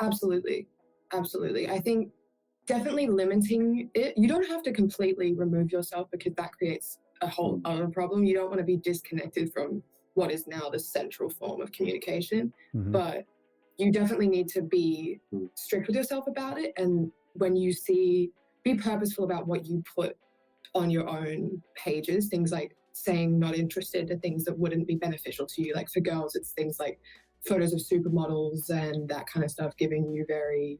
Absolutely. Absolutely. I think definitely limiting it. You don't have to completely remove yourself because that creates a whole other problem. You don't want to be disconnected from what is now the central form of communication, but you definitely need to be strict with yourself about it. And when you be purposeful about what you put on your own pages, things like saying not interested to things that wouldn't be beneficial to you. Like for girls, it's things like photos of supermodels and that kind of stuff giving you very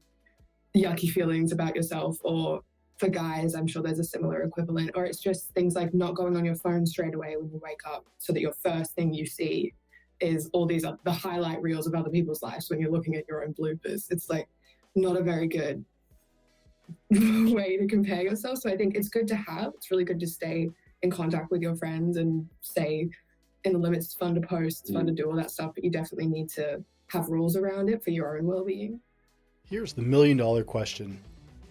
yucky feelings about yourself. Or for guys, I'm sure there's a similar equivalent. Or it's just things like not going on your phone straight away when you wake up so that your first thing you see is all these the highlight reels of other people's lives when you're looking at your own bloopers. It's like not a very good way to compare yourself. So I think it's good to have. It's really good to stay in contact with your friends and stay in the limits. It's fun to post, it's fun to do all that stuff, but you definitely need to have rules around it for your own well-being. Here's the million-dollar question.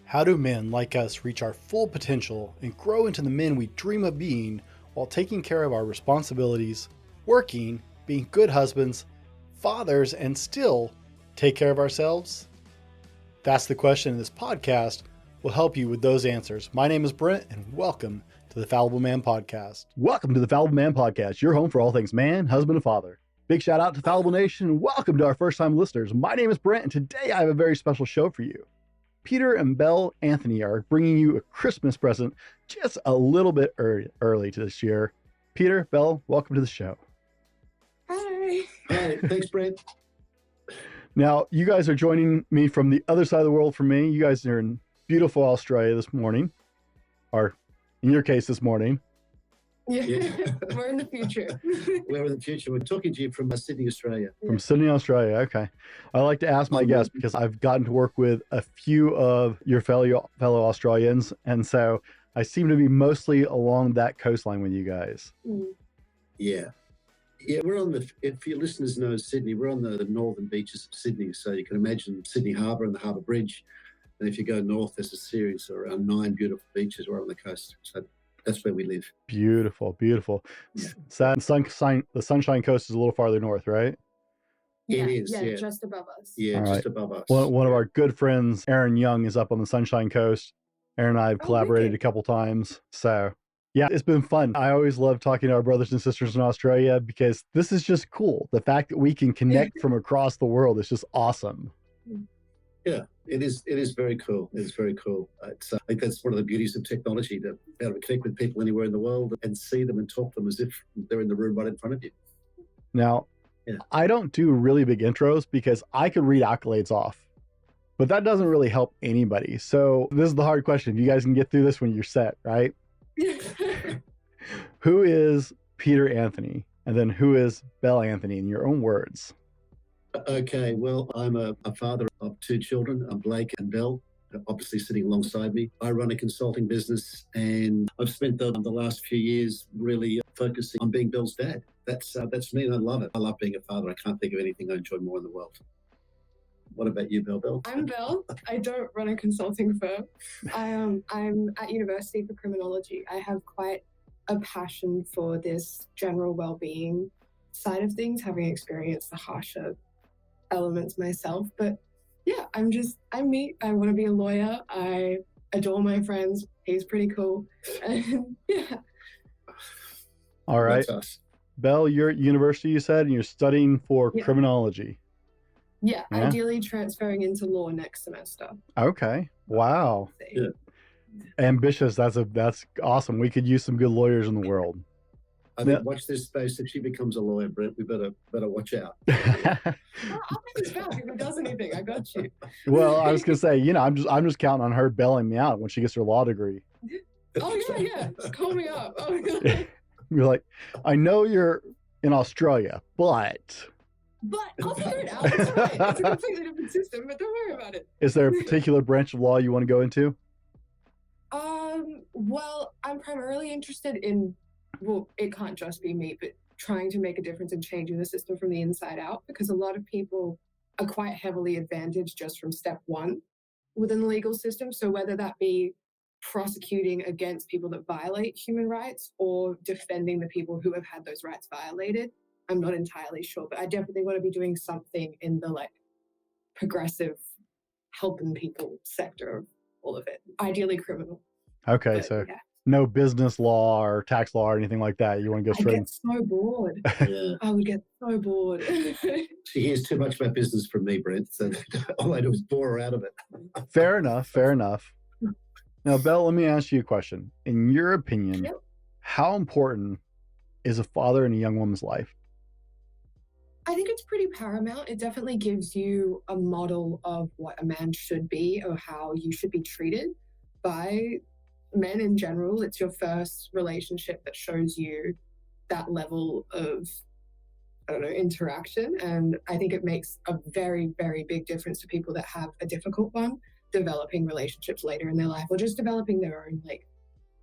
How do men like us reach our full potential and grow into the men we dream of being while taking care of our responsibilities, working, being good husbands, fathers, and still take care of ourselves? That's the question, and this podcast will help you with those answers. My name is Brent, and welcome to the Fallible Man Podcast. Welcome to the Fallible Man Podcast, your home for all things man, husband, and father. Big shout out to Fallible Nation, and welcome to our first-time listeners. My name is Brent, and today I have a very special show for you. Peter and Belle Anthony are bringing you a Christmas present just a little bit early to this year. Peter, Belle, welcome to the show. Hi. Hi, thanks, Brent. Now, you guys are joining me from the other side of the world from me. You guys are in beautiful Australia this morning, or in your case, this morning. Yeah. We're in the future. We're in the future. We're talking to you from Sydney, Australia. From Sydney, Australia. Okay. I like to ask my guests because I've gotten to work with a few of your fellow Australians, and so I seem to be mostly along that coastline with you guys. Yeah, we're on if your listeners know Sydney, we're on the northern beaches of Sydney, so you can imagine Sydney Harbour and the Harbour Bridge, and if you go north, there's a series of around 9 beautiful beaches right on the coast, so that's where we live. Beautiful, beautiful. Yeah. The Sunshine Coast is a little farther north, right? Yeah, it is. Yeah, just above us. Yeah, just above us. One of our good friends, Aaron Young, is up on the Sunshine Coast. Aaron and I have collaborated a couple times. So yeah, it's been fun. I always love talking to our brothers and sisters in Australia because this is just cool. The fact that we can connect from across the world is just awesome. Yeah, it is very cool. It's very cool. I think that's one of the beauties of technology, to be able to connect with people anywhere in the world and see them and talk to them as if they're in the room right in front of you. Now, I don't do really big intros because I could read accolades off, but that doesn't really help anybody. So this is the hard question. You guys can get through this when you're set, right? Who is Peter Anthony? And then who is Belle Anthony in your own words? Okay, well, I'm a father of 2 children, Blake and Belle, obviously sitting alongside me. I run a consulting business, and I've spent the last few years really focusing on being Belle's dad. That's me, and I love it. I love being a father. I can't think of anything I enjoy more in the world. What about you, Belle? I'm Belle. I don't run a consulting firm. I'm at university for criminology. I have quite a passion for this general well-being side of things, having experienced the harsher elements myself. But yeah, I'm me. I want to be a lawyer. I adore my friends. He's pretty cool. And yeah. All right. That's us. Belle, you're at university, you said, and you're studying for criminology. Yeah, ideally transferring into law next semester. Okay. Wow. Yeah. Ambitious. That's awesome. We could use some good lawyers in the world. I think watch this space. If she becomes a lawyer, Brent, we better watch out. Well, I'll make this back if it does anything. I got you. Well, I was gonna say, I'm just counting on her bailing me out when she gets her law degree. Oh yeah. Just call me up. Oh, yeah. You're like, I know you're in Australia, but I'll figure it out. It's all right. It's a completely different system, but don't worry about it. Is there a particular branch of law you want to go into? Well, I'm primarily interested in, it can't just be me, but trying to make a difference in changing the system from the inside out, because a lot of people are quite heavily advantaged just from step 1 within the legal system. So whether that be prosecuting against people that violate human rights or defending the people who have had those rights violated, I'm not entirely sure, but I definitely want to be doing something in the progressive helping people sector of all of it. Ideally criminal. Okay, But, so yeah. no business law or tax law or anything like that. You want to go I straight. get so bored. Yeah. I would get so bored. She hears too much about business from me, Brent. So all I do is bore her out of it. Fair enough. Fair enough. Now, Belle, let me ask you a question. In your opinion, Yep. how important is a father in a young woman's life? I think it's pretty paramount. It definitely gives you a model of what a man should be or how you should be treated by men in general. It's your first relationship that shows you that level of, I don't know, interaction. And I think it makes a very, very big difference to people that have a difficult one, developing relationships later in their life or just developing their own like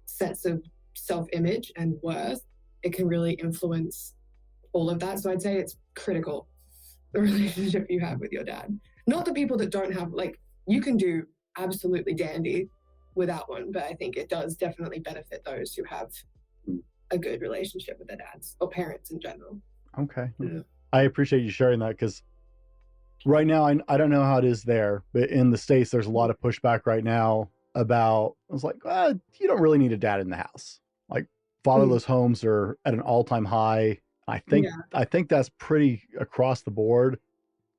sense of self-image and worth. It can really influence all of that. So I'd say it's critical, the relationship you have with your dad. Not the people that don't have, like, you can do absolutely dandy without one, but I think it does definitely benefit those who have a good relationship with their dads or parents in general. Okay. Yeah. I appreciate you sharing that because right now, I don't know how it is there, but in the States, there's a lot of pushback right now about, it's like, you don't really need a dad in the house. Like fatherless homes are at an all-time high. I think that's pretty across the board,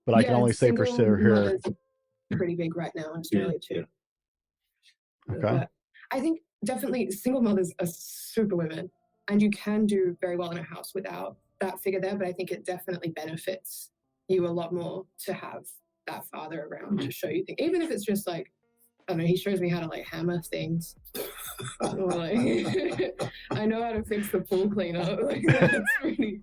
but I can only say for sure here. Mothers are pretty big right now in Australia too. Okay. But I think definitely single mothers are super women, and you can do very well in a house without that figure there, but I think it definitely benefits you a lot more to have that father around to show you things. Even if it's just like, I don't know, he shows me how to like hammer things. Or like, I know how to fix the pool cleaner. Like, that's really...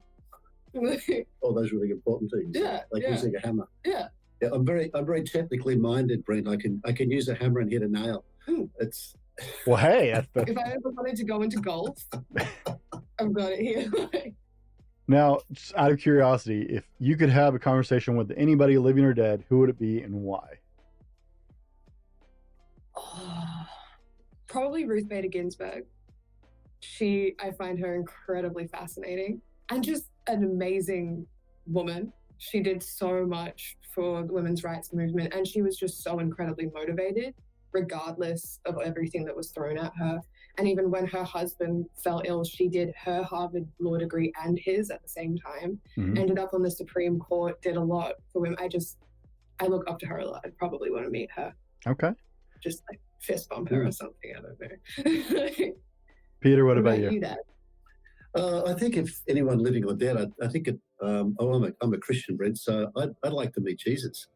All those really important things. Yeah, like yeah. using a hammer. Yeah. Yeah, I'm very technically minded, Brent. I can use a hammer and hit a nail. It's Well, hey, if I ever wanted to go into golf, I've got it here. Now, just out of curiosity, if you could have a conversation with anybody living or dead, who would it be and why? Probably Ruth Bader Ginsburg. I find her incredibly fascinating and just an amazing woman. She did so much for the women's rights movement, and she was just so incredibly motivated, regardless of everything that was thrown at her. And even when her husband fell ill, she did her Harvard law degree and his at the same time, ended up on the Supreme Court, did a lot for women. I look up to her a lot. I'd probably want to meet her. Okay. Just like fist bump her or something. I don't know. Peter, what about you? Dad? I think if anyone living or dead, I think it. I'm a Christian, Brent, so I'd like to meet Jesus,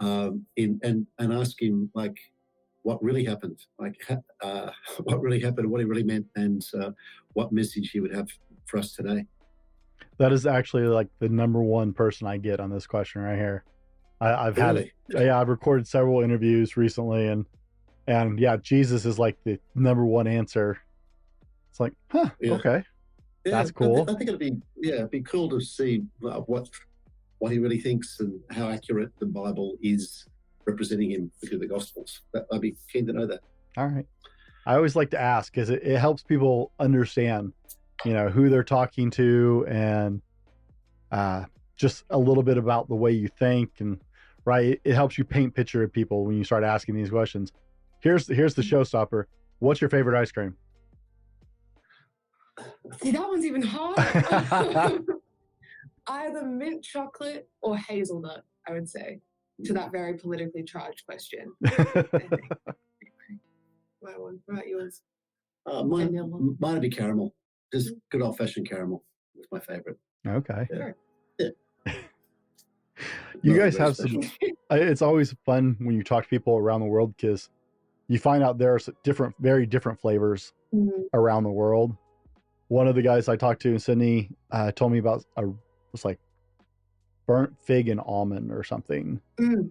and ask him like what really happened, what really happened, what he really meant, and what message he would have for us today. That is actually like the number one person I get on this question right here. I've Really? I've recorded several interviews recently, and yeah, Jesus is like the number one answer. It's like, okay. Yeah, that's cool. I think it'd be cool to see what he really thinks and how accurate the Bible is representing him through the Gospels. I'd be keen to know that. All right. I always like to ask because it helps people understand, who they're talking to and just a little bit about the way you think, and right. It helps you paint picture of people when you start asking these questions. Here's the showstopper. What's your favorite ice cream? See, that one's even harder. Either mint chocolate or hazelnut, I would say, to that very politically charged question. My one, right, yours? Mine would be caramel. Just good old-fashioned caramel is my favorite. Okay. Yeah. You guys have some. It's always fun when you talk to people around the world because you find out there are very different flavors around the world. One of the guys I talked to in Sydney told me about was like burnt fig and almond or something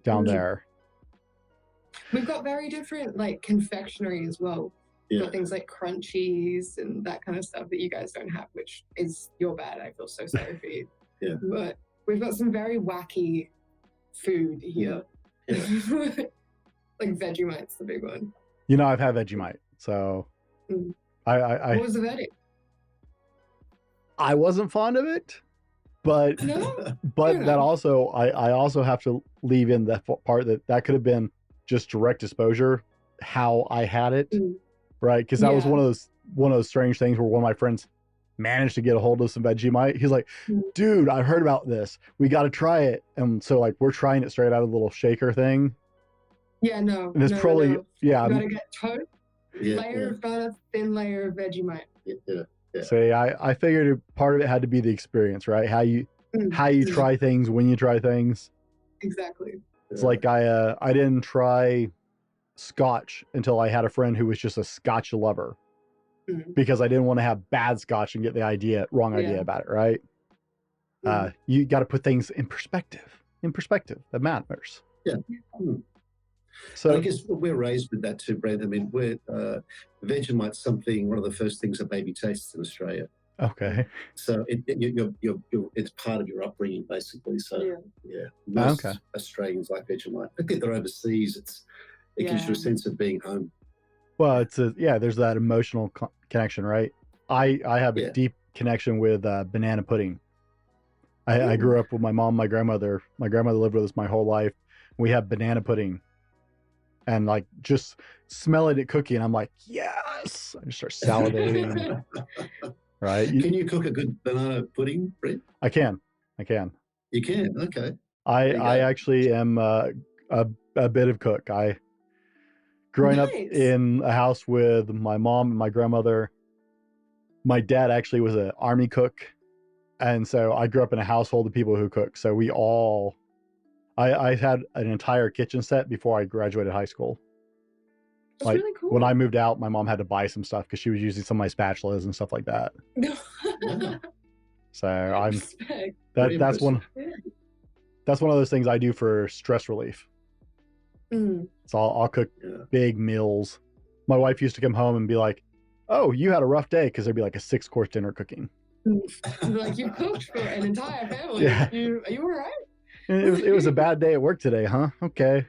down there. We've got very different like confectionery as well. We've got things like crunchies and that kind of stuff that you guys don't have, which is your bad. I feel so sorry for you. Yeah. But we've got some very wacky food here. Yeah. Like Vegemite's the big one. I've had Vegemite, so What was the verdict? I wasn't fond of it, but No? but that also I also have to leave in that part that could have been just direct exposure, how I had it, Mm. right? Because that was Yeah. one of those strange things where one of my friends managed to get a hold of some Vegemite. He's like, Mm. dude, I heard about this. We got to try it. And so like we're trying it straight out of the little shaker thing. Yeah, no. And it's probably, no. yeah. You gotta get toast, Yeah, layer of butter, thin layer of Vegemite. yeah. So I figured part of it had to be the experience, right? How you Mm. try things when you try things. Exactly. It's like I didn't try scotch until I had a friend who was just a scotch lover, Mm. because I didn't want to have bad scotch and get the wrong idea Yeah. about it, right? Mm. You got to put things in perspective. That matters. Yeah. Mm. So I guess we're raised with that too, Brent. I mean, Vegemite's something, one of the first things a baby tastes in Australia. okay. So it's part of your upbringing, basically. So Yeah. most Okay. Australians like Vegemite. I think they're overseas. It gives you a Yeah. sense of being home. Well, there's that emotional connection, right? I have a Yeah. deep connection with banana pudding. I grew up with my mom, my grandmother. My grandmother lived with us my whole life. We have banana pudding, and like just smelling it cooking, I'm like, yes! I just start salivating. Right? Can you cook a good banana pudding, Brent? I can. You can. Okay. I go. actually am a bit of cook. Growing up Nice. in a house with my mom and my grandmother, my dad actually was an army cook. And so I grew up in a household of people who cook. So I had an entire kitchen set before I graduated high school. That's Like really cool. when I moved out, my mom had to buy some stuff because she was using some of my spatulas and stuff like that. Wow. So I'm Respect. Very that's one Yeah. of those things I do for stress relief. Mm. So I'll cook Yeah. big meals. My wife used to come home and be like, "Oh, you had a rough day," because there'd be like a 6-course dinner cooking. Like you cooked for an entire family. Yeah. Are you all right? It was a bad day at work today, huh? Okay.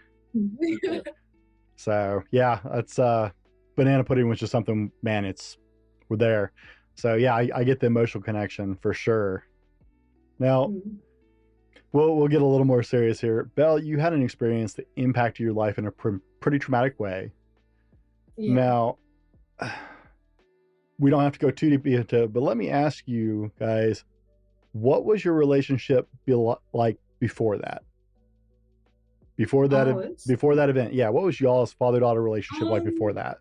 So yeah, that's banana pudding was just something, man, we're there. So yeah, I get the emotional connection for sure. Now Mm. we'll get a little more serious here. Belle, you had an experience that impacted your life in a pretty traumatic way. Yeah. Now we don't have to go too deep into it, but let me ask you guys, what was your relationship like before that? Before that event, yeah. What was y'all's father-daughter relationship like before that?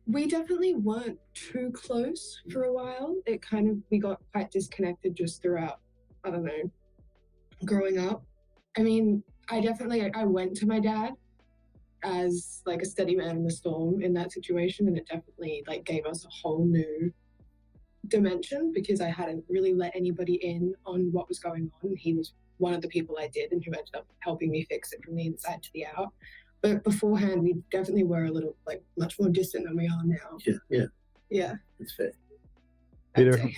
We definitely weren't too close for a while. We got quite disconnected just throughout, I don't know, growing up. I mean, I went to my dad as like a steady man in the storm in that situation, and it definitely like gave us a whole new dimension because I hadn't really let anybody in on what was going on. He was one of the people I did and who ended up helping me fix it from the inside to the out. But beforehand, we definitely were a little, like, much more distant than we are now. Yeah. That's fair. Peter, I'd say.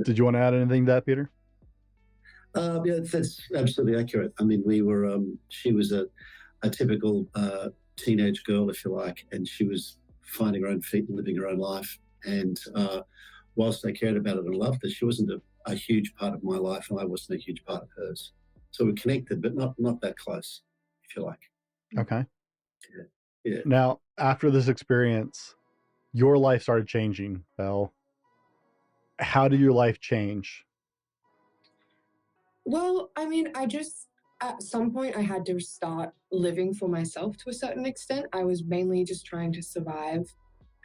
did you want to add anything to that, Peter? Yeah, that's absolutely accurate. I mean, she was a typical teenage girl, if you like, and she was finding her own feet and living her own life. And whilst I cared about it and loved her, she wasn't a huge part of my life, and I wasn't a huge part of hers. So we're connected, but not that close, if you like. Okay. Yeah. Now, after this experience, your life started changing, Belle. How did your life change? Well, I mean, at some point, I had to start living for myself to a certain extent. I was mainly just trying to survive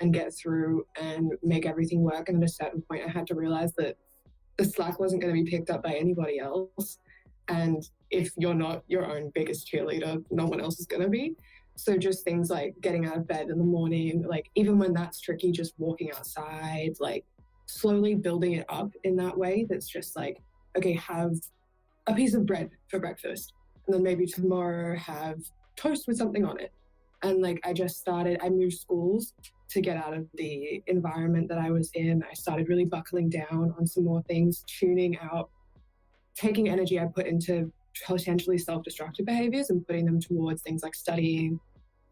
and get through and make everything work. And at a certain point, I had to realize that the slack wasn't going to be picked up by anybody else. And if you're not your own biggest cheerleader, no one else is going to be. So just things like getting out of bed in the morning, like even when that's tricky, just walking outside, like slowly building it up in that way. That's just like, okay, have a piece of bread for breakfast. And then maybe tomorrow have toast with something on it. And like, I moved schools to get out of the environment that I was in. I started really buckling down on some more things, tuning out, taking energy I put into potentially self-destructive behaviors and putting them towards things like studying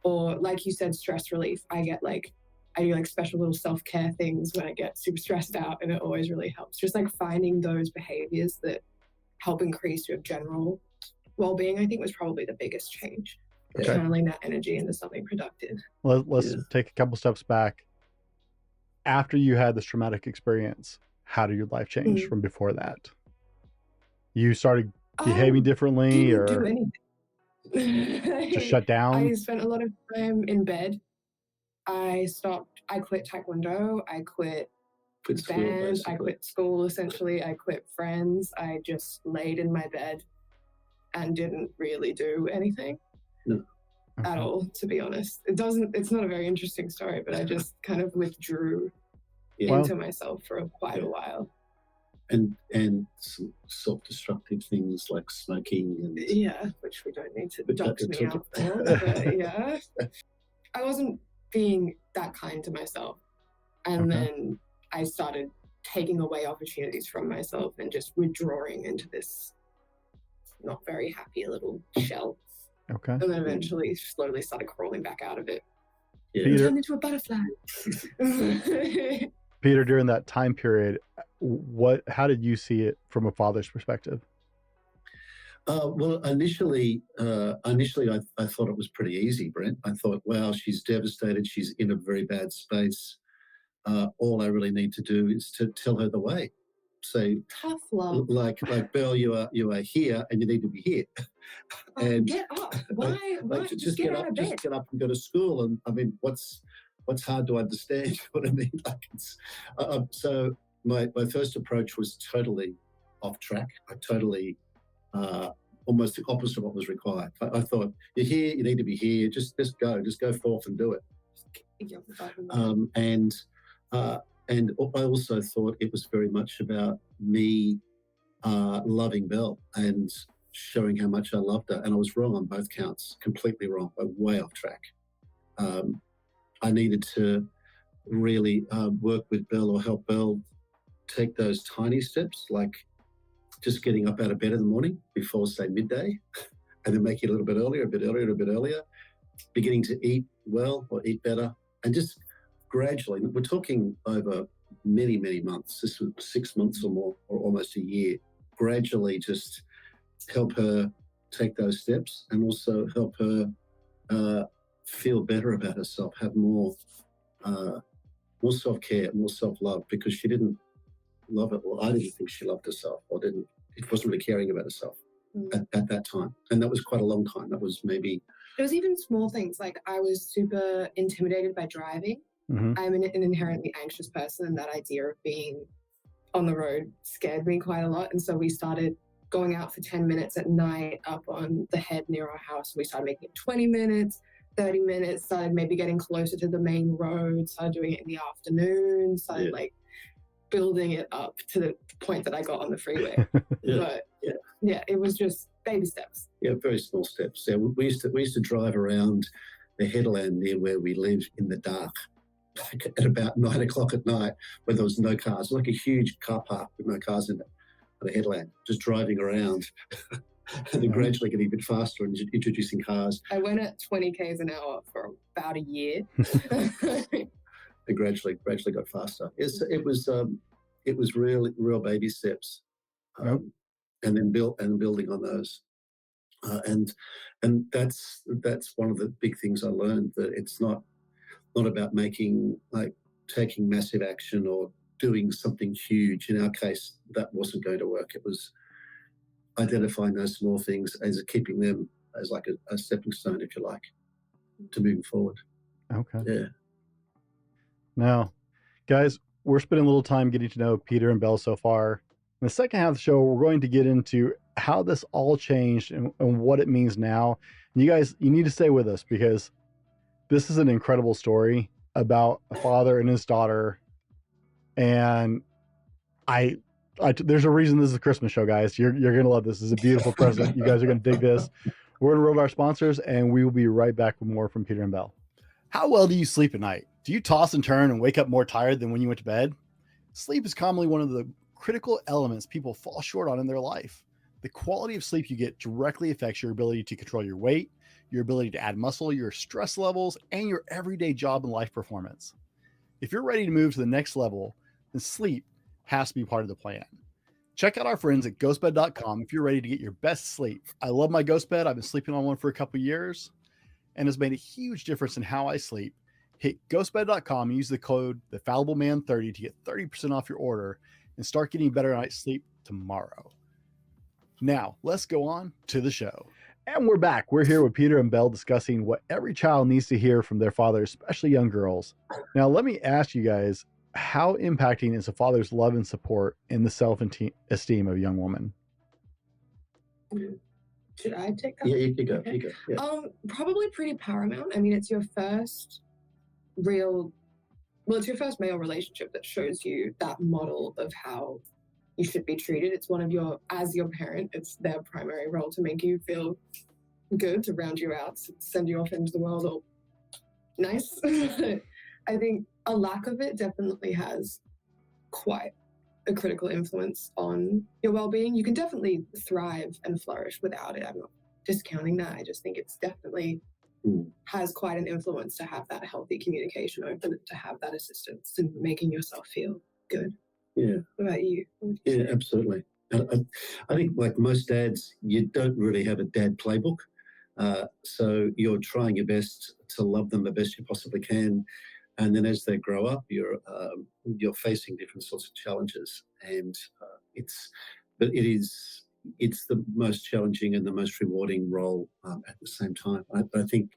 or, like you said, stress relief. I do like special little self-care things when I get super stressed out, and it always really helps. Just like finding those behaviors that help increase your general well-being, I think, was probably the biggest change. Okay. channeling that energy into something productive. Let's take a couple steps back. After you had this traumatic experience, how did your life change from before that? You started behaving differently, Didn't or do anything. just shut down? I spent a lot of time in bed. I quit taekwondo. I quit band. I quit school, essentially. I quit friends. I just laid in my bed and didn't really do anything at all, to be honest. It's not a very interesting story, but I just kind of withdrew into myself for quite a while. And some self-destructive things like smoking and which we don't need to dox me out for. But I wasn't being that kind to myself, and then I started taking away opportunities from myself and just withdrawing into this not very happy little shell. And then eventually slowly started crawling back out of it. Peter, turned into a butterfly. Peter, during that time period, how did you see it from a father's perspective? Well, initially, I thought it was pretty easy, Brent. I thought, wow, she's devastated. She's in a very bad space. All I really need to do is to tell her the way. Say, tough love. Like Belle, you are here, and you need to be here. And get up. Why? Just get up. Just get up and go to school. And I mean, what's hard to understand? You know what I mean? Like so my first approach was totally off track. I totally almost the opposite of what was required. I thought, you're here, you need to be here. Just go forth and do it. And I also thought it was very much about me loving Belle and showing how much I loved her. And I was wrong on both counts, completely wrong, way off track. I needed to really work with Belle or help Belle take those tiny steps, like just getting up out of bed in the morning before, say, midday, and then making it a little bit earlier, beginning to eat well or eat better, and just gradually, we're talking over many, many months, this was 6 months or more, or almost a year, gradually just help her take those steps and also help her feel better about herself, have more self-care, more self-love, because she didn't love it, or I didn't think she loved herself, or it wasn't really caring about herself at that time. And that was quite a long time. That was maybe... It was even small things, like I was super intimidated by driving. I'm an inherently anxious person, and that idea of being on the road scared me quite a lot. And so we started going out for 10 minutes at night up on the head near our house. We started making it 20 minutes, 30 minutes, started maybe getting closer to the main road, started doing it in the afternoon, started like building it up to the point that I got on the freeway. But it was just baby steps. Yeah, very small steps. Yeah, we used to drive around the headland near where we live in the dark, like at about 9 o'clock at night, where there was no cars, like a huge car park with no cars in it, at the headland, just driving around. And then gradually getting a bit faster and introducing cars. I went at 20 k's an hour for about a year. And gradually got faster. It was real baby steps, and then building on those, and that's one of the big things I learned, that it's not about taking massive action or doing something huge. In our case, that wasn't going to work. It was identifying those small things as keeping them as like a stepping stone, if you like, to moving forward. Okay. Yeah. Now, guys, we're spending a little time getting to know Peter and Belle so far. In the second half of the show, we're going to get into how this all changed and what it means now. And you guys, you need to stay with us, because this is an incredible story about a father and his daughter. And there's a reason this is a Christmas show, guys. You're going to love this. This is a beautiful present. You guys are going to dig this. We're going to roll our sponsors, and we will be right back with more from Peter and Belle. How well do you sleep at night? Do you toss and turn and wake up more tired than when you went to bed? Sleep is commonly one of the critical elements people fall short on in their life. The quality of sleep you get directly affects your ability to control your weight, your ability to add muscle, your stress levels, and your everyday job and life performance. If you're ready to move to the next level, then sleep has to be part of the plan. Check out our friends at ghostbed.com if you're ready to get your best sleep. I love my ghost bed. I've been sleeping on one for a couple of years. and has made a huge difference in how I sleep, hit ghostbed.com and use the code TheFallibleMan30 to get 30% off your order and start getting better night's sleep tomorrow. Now, let's go on to the show. And we're back. We're here with Peter and Belle discussing what every child needs to hear from their father, especially young girls. Now, let me ask you guys, how impacting is a father's love and support in the self-esteem of a young woman? Should I take that? Yeah, you go. Okay. You go. Yeah. Probably pretty paramount. I mean, it's your first it's your first male relationship that shows you that model of how you should be treated. It's as your parent, it's their primary role to make you feel good, to round you out, to send you off into the world all nice. I think a lack of it definitely has quite a critical influence on your well-being. You can definitely thrive and flourish without it. I'm not discounting that. I just think it's definitely has quite an influence to have that healthy communication open, to have that assistance in making yourself feel good. Yeah. What about you? Yeah, absolutely. I think, like most dads, you don't really have a dad playbook. So you're trying your best to love them the best you possibly can. And then as they grow up, you're facing different sorts of challenges. And it's the most challenging and the most rewarding role at the same time. I think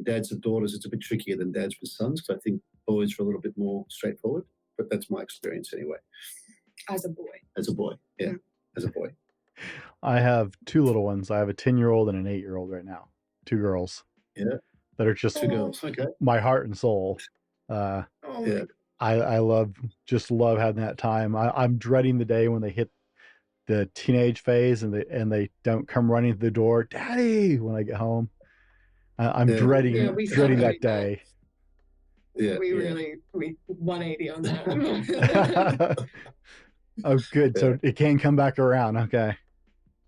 dads of daughters, it's a bit trickier than dads with sons, because I think boys are a little bit more straightforward. But that's my experience anyway. As a boy. Yeah. As a boy. I have two little ones. I have a 10-year-old and an 8-year-old right now. Two girls. Yeah. That are just Two girls. Okay. my heart and soul. Yeah. I love having that time. I'm dreading the day when they hit the teenage phase and they don't come running to the door, Daddy, when I get home. I'm dreading that day. Yeah, we 180 on that. Oh, good. So it can come back around. Okay.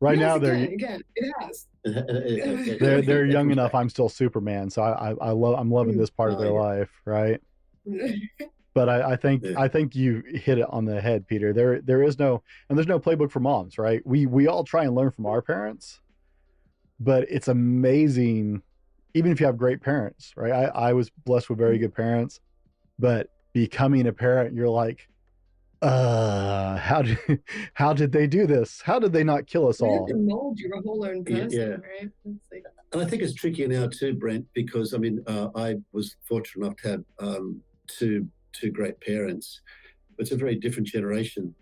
Right now it has. they're young enough. I'm still Superman, so I'm loving this part of their life, right? But I think you hit it on the head, Peter. There's no playbook for moms, right? We all try and learn from our parents, but it's amazing. Even if you have great parents, right? I was blessed with very good parents, but becoming a parent, you're like, how did they do this? How did they not kill us all? You can mold your whole own person, right? And I think it's trickier now too, Brent, because I mean, I was fortunate enough to have two great parents. It's a very different generation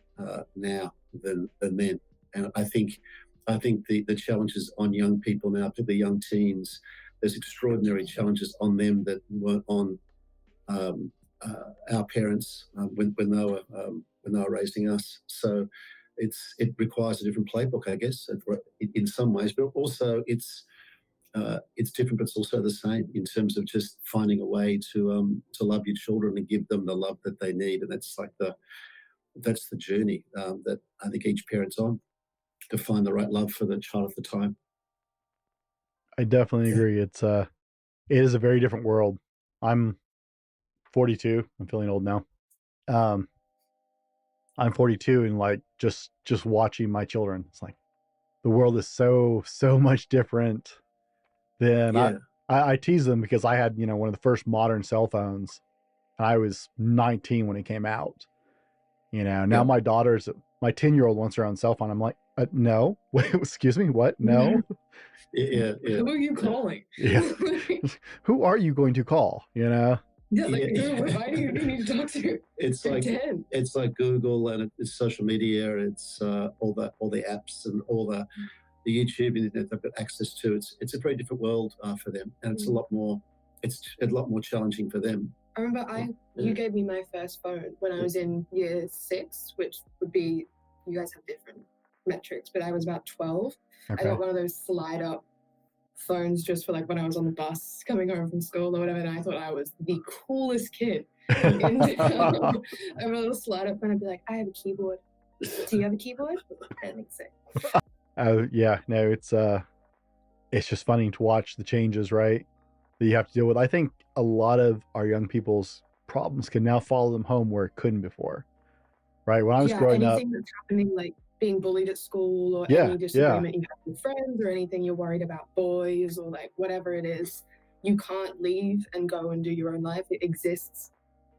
now than then, and I think the challenges on young people now, particularly young teens, there's extraordinary challenges on them that weren't on our parents when they were raising us. So it requires a different playbook, I guess, in some ways, but also it's different, but it's also the same in terms of just finding a way to love your children and give them the love that they need, and that's the journey that I think each parent's on, to find the right love for the child at the time. I definitely agree. It is a very different world. I'm 42. I'm feeling old now. I'm 42, and like just watching my children, it's like the world is so much different than I tease them because I had, one of the first modern cell phones. I was 19 when it came out. Now my 10-year-old wants her own cell phone. I'm like, no, excuse me, what? No. Yeah. Who are you calling? Yeah. Who are you going to call? Yeah, why do you need to talk to? It's like Google, and it's social media. It's all the apps and all the YouTube internet they've got access to. It's a very different world for them, and it's a lot more challenging for them. I remember you gave me my first phone when I was in year 6, which would be, you guys have different metrics, but I was about 12. Okay. I got one of those slide up phones just for like when I was on the bus coming home from school or whatever, and I thought I was the coolest kid in town. I have a little slide up phone. I'd be like, I have a keyboard. Do you have a keyboard? I don't think so. Yeah, no, it's just funny to watch the changes, right, that you have to deal with. I think a lot of our young people's problems can now follow them home where it couldn't before, right? When I was growing up, anything that's happening, like being bullied at school, or any disagreement you have with friends, or anything you're worried about boys, or like whatever it is, you can't leave and go and do your own life. It exists.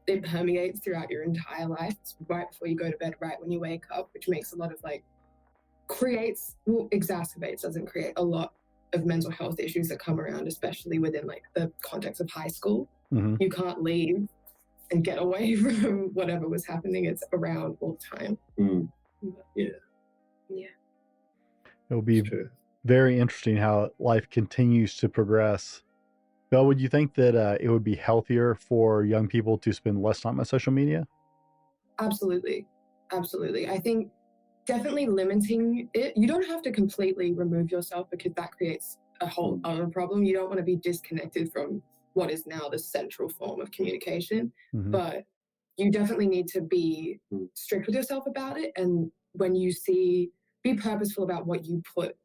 It permeates throughout your entire life. It's right before you go to bed, right when you wake up, which makes a lot of exacerbates, doesn't create a lot of mental health issues that come around, especially within the context of high school. Mm-hmm. You can't leave and get away from whatever was happening. It's around all the time. Yeah. It'll be very interesting how life continues to progress. Belle, would you think that it would be healthier for young people to spend less time on social media? Absolutely. I think definitely limiting it. You don't have to completely remove yourself, because that creates a whole other problem. You don't want to be disconnected from what is now the central form of communication, but you definitely need to be strict with yourself about it. And when you be purposeful about what you put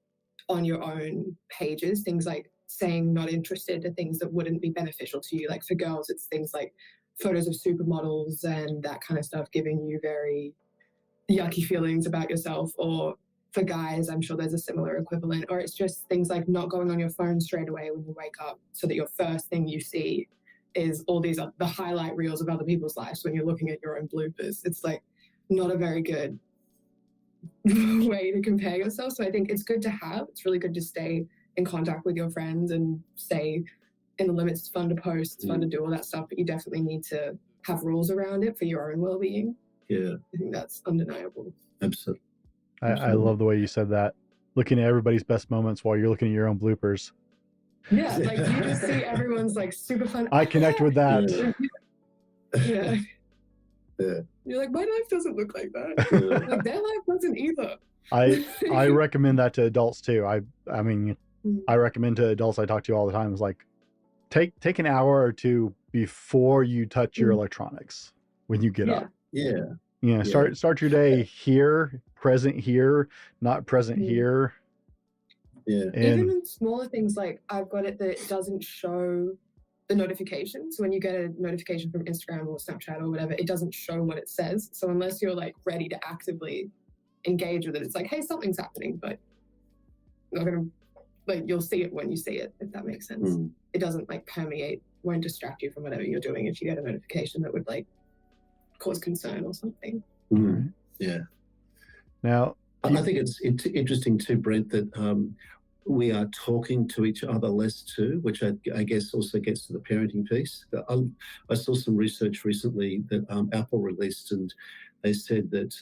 on your own pages, things like saying not interested to things that wouldn't be beneficial to you. Like for girls, it's things like photos of supermodels and that kind of stuff, giving you very yucky feelings about yourself. Or for guys, I'm sure there's a similar equivalent. Or it's just things like not going on your phone straight away when you wake up, so that your first thing you see is all these the highlight reels of other people's lives when you're looking at your own bloopers. It's not a very good way to compare yourself. So I think it's good to have. It's really good to stay in contact with your friends and stay in the limits. It's fun to post, it's fun to do all that stuff, but you definitely need to have rules around it for your own well-being. Yeah, I think that's undeniable. Absolutely. I love the way you said that. Looking at everybody's best moments while you're looking at your own bloopers. Yeah, you just see everyone's super fun. I connect with that. Yeah. You're like, my life doesn't look like that. Their life doesn't either. I recommend that to adults too. I mean, I recommend to adults I talk to all the time is take an hour or two before you touch your electronics when you get up. Yeah. Start your day here, present here, not present here. Yeah. Even in smaller things, I've got it that it doesn't show the notification. So when you get a notification from Instagram or Snapchat or whatever, it doesn't show what it says. So unless you're ready to actively engage with it, it's hey, something's happening, but not gonna you'll see it when you see it, if that makes sense. It doesn't permeate, won't distract you from whatever you're doing if you get a notification that would cause concern or something. Yeah. Now, I think it's interesting too, Brent, that we are talking to each other less too, which I guess also gets to the parenting piece. I saw some research recently that Apple released, and they said that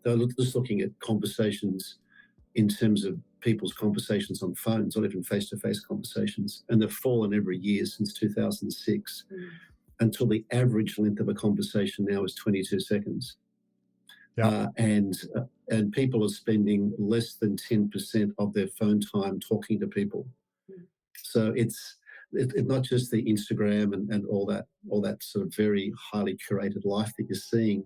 they're just looking at conversations in terms of people's conversations on phones, not even face-to-face conversations, and they've fallen every year since 2006 until the average length of a conversation now is 22 seconds. And people are spending less than 10% of their phone time talking to people. So it's not just the Instagram and all that sort of very highly curated life that you're seeing.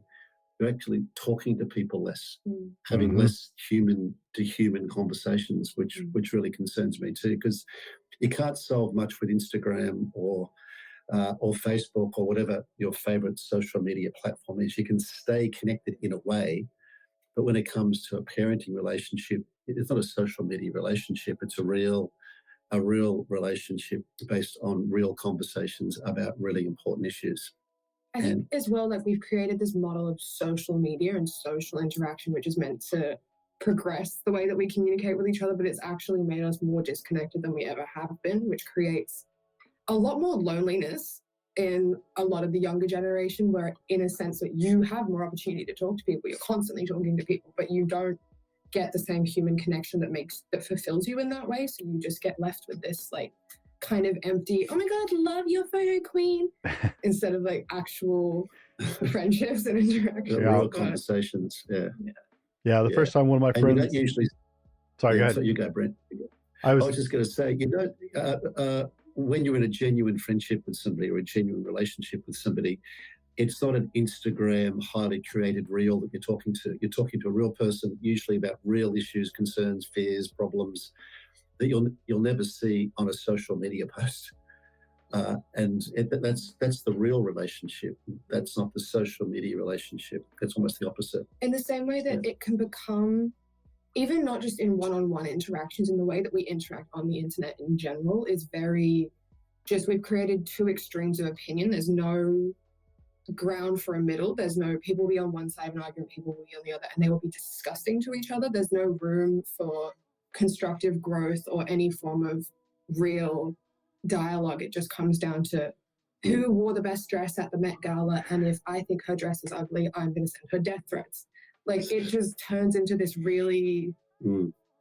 You're actually talking to people less, having less human to human conversations, which really concerns me too, because you can't solve much with Instagram or Facebook or whatever your favorite social media platform is. You can stay connected in a way, but when it comes to a parenting relationship, it's not a social media relationship. It's a real relationship based on real conversations about really important issues. I think as well, we've created this model of social media and social interaction, which is meant to progress the way that we communicate with each other, but it's actually made us more disconnected than we ever have been, which creates a lot more loneliness in a lot of the younger generation, where in a sense that you have more opportunity to talk to people, you're constantly talking to people, but you don't get the same human connection that fulfills you in that way. So you just get left with this kind of empty, oh my God, love your photo queen, instead of actual friendships and interactions. Real conversations. The first time one of my friends. And usually, sorry, go ahead. So you go, Brent. I was just going to say, when you're in a genuine friendship with somebody or a genuine relationship with somebody, it's not an Instagram highly curated reel that you're talking to. You're talking to a real person, usually about real issues, concerns, fears, problems that you'll never see on a social media post. That's the real relationship. That's not the social media relationship. It's almost the opposite. In the same way that it can become, even not just in one-on-one interactions, in the way that we interact on the internet in general is very just we've created two extremes of opinion. There's no ground for a middle. There's no, people will be on one side of an argument, people will be on the other, and they will be disgusting to each other. There's no room for constructive growth or any form of real dialogue. It just comes down to who wore the best dress at the Met Gala, and if I think her dress is ugly, I'm going to send her death threats. Like, it just turns into this really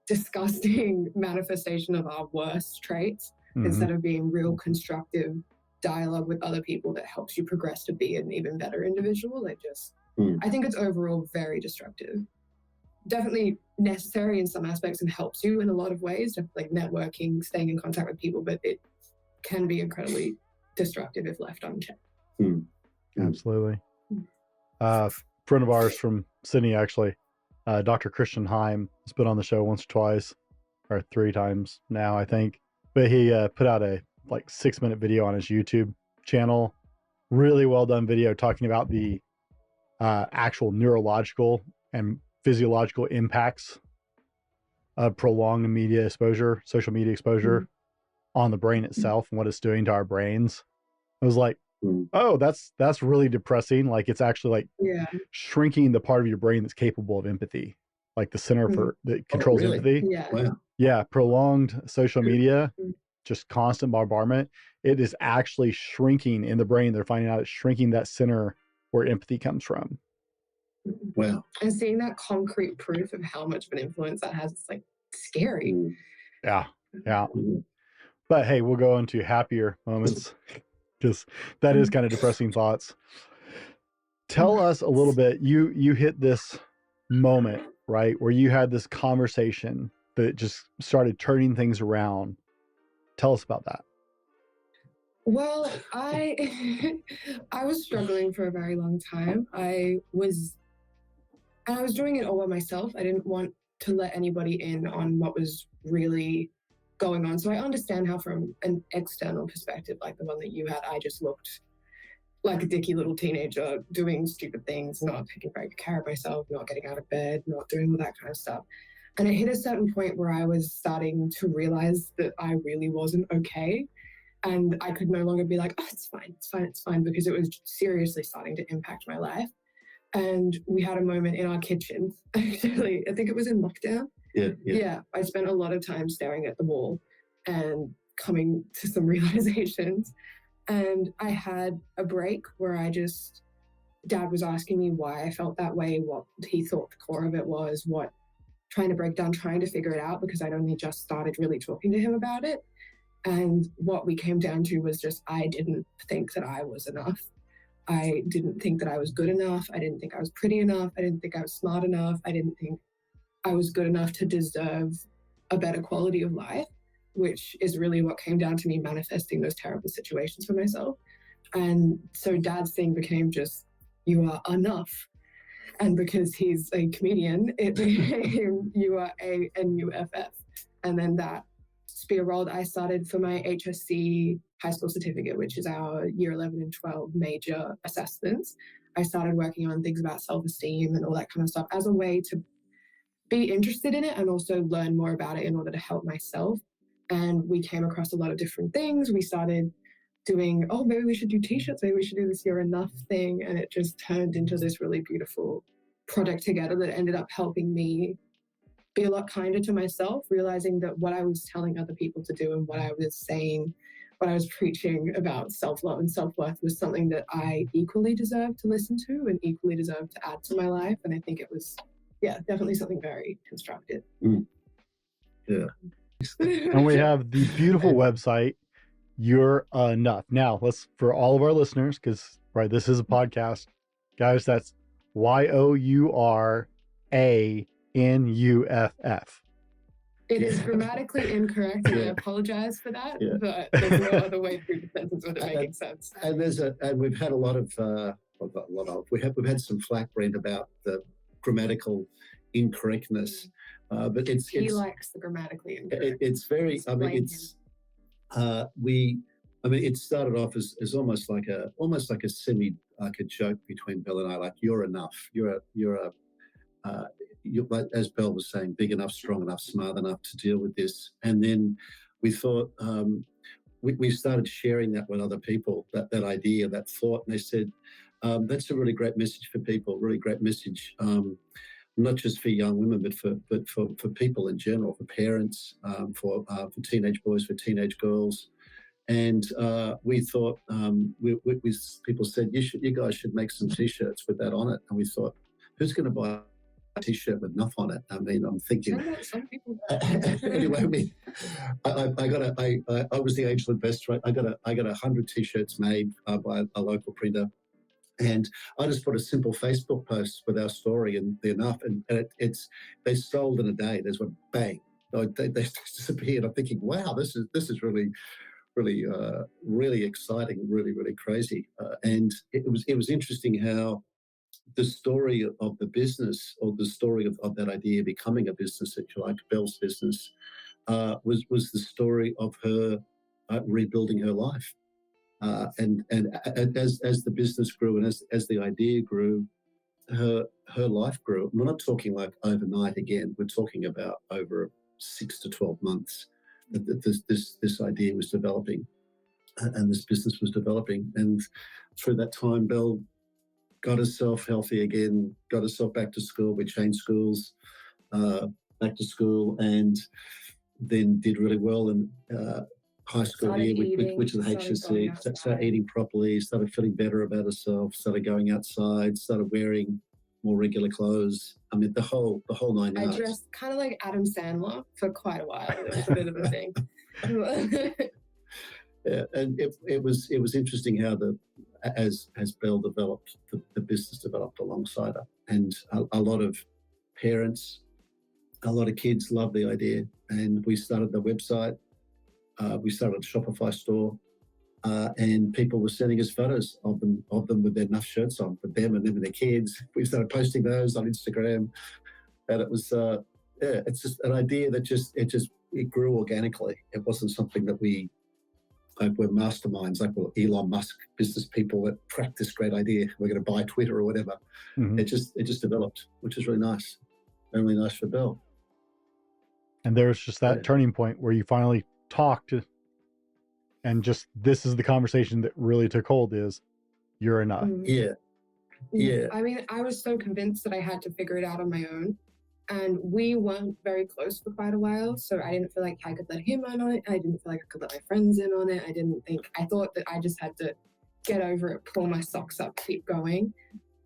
disgusting manifestation of our worst traits instead of being real constructive dialogue with other people that helps you progress to be an even better individual. I think it's overall very destructive. Definitely necessary in some aspects and helps you in a lot of ways, like networking, staying in contact with people, but it can be incredibly destructive if left unchecked. Absolutely. Friend of ours from Sydney, actually, Dr. Christian Heim, has been on the show once or twice, or 3 times now, I think. But he put out a 6-minute video on his YouTube channel. Really well done video talking about the actual neurological and physiological impacts of prolonged media exposure, social media exposure on the brain itself and what it's doing to our brains. I was like, oh, that's really depressing. Like, it's actually shrinking the part of your brain that's capable of empathy, like the center for that controls empathy. Yeah. Prolonged social media, just constant bombardment. It is actually shrinking in the brain. They're finding out it's shrinking that center where empathy comes from. Wow. And seeing that concrete proof of how much of an influence that has, it's scary. Yeah. But hey, we'll go into happier moments because that is kind of depressing thoughts. Tell us a little bit. You hit this moment, right, where you had this conversation that just started turning things around. Tell us about that. Well, I was struggling for a very long time. I was doing it all by myself. I didn't want to let anybody in on what was really going on. So I understand how, from an external perspective, like the one that you had, I just looked like a dicky little teenager doing stupid things, not taking very good care of myself, not getting out of bed, not doing all that kind of stuff. And it hit a certain point where I was starting to realize that I really wasn't okay. And I could no longer be like, oh, it's fine, because it was seriously starting to impact my life. And we had a moment in our kitchen, actually, I think it was in lockdown. Yeah, I spent a lot of time staring at the wall and coming to some realizations. And I had a break where Dad was asking me why I felt that way, what he thought the core of it was, trying to break down, trying to figure it out, because I'd only just started really talking to him about it. And what we came down to was just, I didn't think that I was enough. I didn't think that I was good enough. I didn't think I was pretty enough. I didn't think I was smart enough. I didn't think I was good enough to deserve a better quality of life, which is really what came down to me manifesting those terrible situations for myself. And so Dad's thing became just, you are enough. And because he's a comedian, it became, you are ANUFF. And then that spear rolled. I started for my HSC high school certificate, which is our year 11 and 12 major assessments. I started working on things about self-esteem and all that kind of stuff as a way to be interested in it and also learn more about it in order to help myself. And we came across a lot of different things. We started doing, oh, maybe we should do t-shirts, maybe we should do this You're Enough thing. And it just turned into this really beautiful product together that ended up helping me be a lot kinder to myself, realizing that what I was telling other people to do and what I was saying, what I was preaching about self-love and self-worth was something that I equally deserved to listen to and equally deserved to add to my life. And I think it was, definitely something very constructive. Yeah. And we have the beautiful website, You're Enough. Now, for all of our listeners, because this is a podcast, guys, that's YOURANUFF. It is grammatically incorrect, and I apologize for that. But there's no other way through the sentence with it making sense. And we've had we've had some flack, Brent, about the grammatical incorrectness. But he likes the grammatically incorrect. It's very. It started off as almost like a semi like a joke between Belle and I. Like, you're enough. You're as Belle was saying, big enough, strong enough, smart enough to deal with this. And then we thought, we started sharing that with other people, that idea, that thought, and they said, that's a really great message for people, really great message, not just for young women, but for people in general, for parents, for teenage boys, for teenage girls. And we thought, people said, you guys should make some T-shirts with that on it. And we thought, who's going to buy a T-shirt with enough on it? I mean, I'm thinking. Some people. Anyway, I was the angel investor. I got 100 T-shirts made by a local printer. And I just put a simple Facebook post with our story and the enough, and they sold in a day. There's one bang, they disappeared. I'm thinking, wow, this is really exciting, really crazy. And it was interesting how the story of the business, or the story of that idea becoming a business, if you like, Belle's business, was the story of her rebuilding her life. And as the business grew, and as the idea grew, her life grew. We're not talking like overnight again. We're talking about over 6 to 12 months that this idea was developing, and this business was developing. And through that time, Belle got herself healthy again, got herself back to school. We changed schools, back to school, and then did really well in high school year, which is the HSC. Started eating properly, started feeling better about herself, started going outside, started wearing more regular clothes. I mean, the whole 9 yards. I dressed kind of like Adam Sandler for quite a while. It was a bit of a thing. Yeah, and it was interesting how as Belle developed, the business developed alongside her, and a lot of parents, a lot of kids loved the idea, and we started the website. We started a Shopify store, and people were sending us photos of them with their enough shirts on, with them and their kids. We started posting those on Instagram, and it was it's just an idea that it grew organically. It wasn't something that we're masterminds, like Elon Musk, business people that cracked this great idea. We're going to buy Twitter or whatever. Mm-hmm. It just developed, which is really nice, really nice for Belle. And there's just that turning point where you finally talked, and just this is the conversation that really took hold, is you're enough. Yeah. I mean, I was so convinced that I had to figure it out on my own, and we weren't very close for quite a while, so I didn't feel like I could let him in on it. I didn't feel like I could let my friends in on it. I thought that I just had to get over it, pull my socks up, keep going.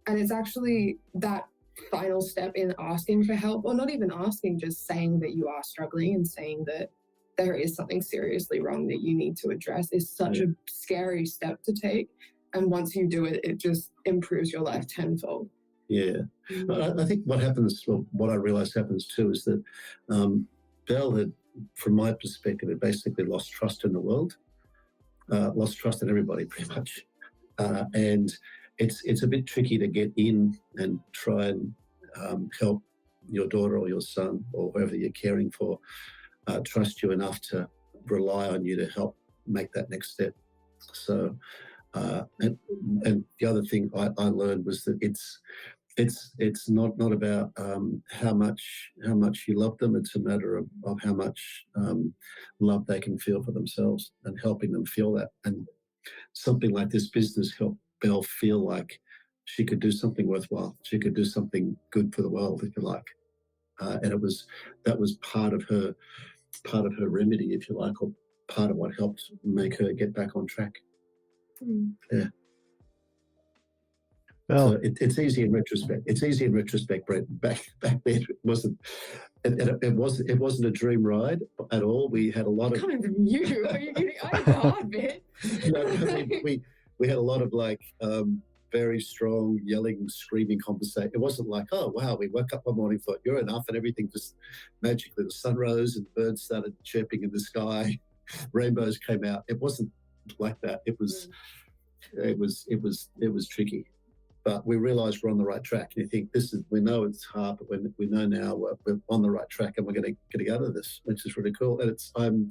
And it's actually that final step in asking for help, or not even asking, just saying that you are struggling and saying that there is something seriously wrong that you need to address, is such a scary step to take. And once you do it, it just improves your life tenfold. Yeah. I think what happens, well, what I realized happens too, is that Belle had, from my perspective, had basically lost trust in the world, lost trust in everybody pretty much. And it's a bit tricky to get in and try and help your daughter or your son or whoever you're caring for trust you enough to rely on you to help make that next step. So, and the other thing I learned was that it's not about how much you love them. It's a matter of how much love they can feel for themselves, and helping them feel that. And something like this business helped Belle feel like she could do something worthwhile. She could do something good for the world, if you like. And that was part of her remedy, if you like, or part of what helped make her get back on track. Yeah. Well, so it's easy in retrospect. It's easy in retrospect, Brett. Back then, it wasn't. It wasn't a dream ride at all. We had a lot of. Coming from you, are you kidding? I had the hard bit. We had a lot of very strong yelling, screaming conversation. It wasn't like, oh wow, we woke up one morning, thought you're enough, and everything just magically, the sun rose and birds started chirping in the sky, rainbows came out. It wasn't like that. It was tricky. But we realised we're on the right track. And you think we know it's hard, but we know now we're on the right track, and we're going to get out of this, which is really cool. And I'm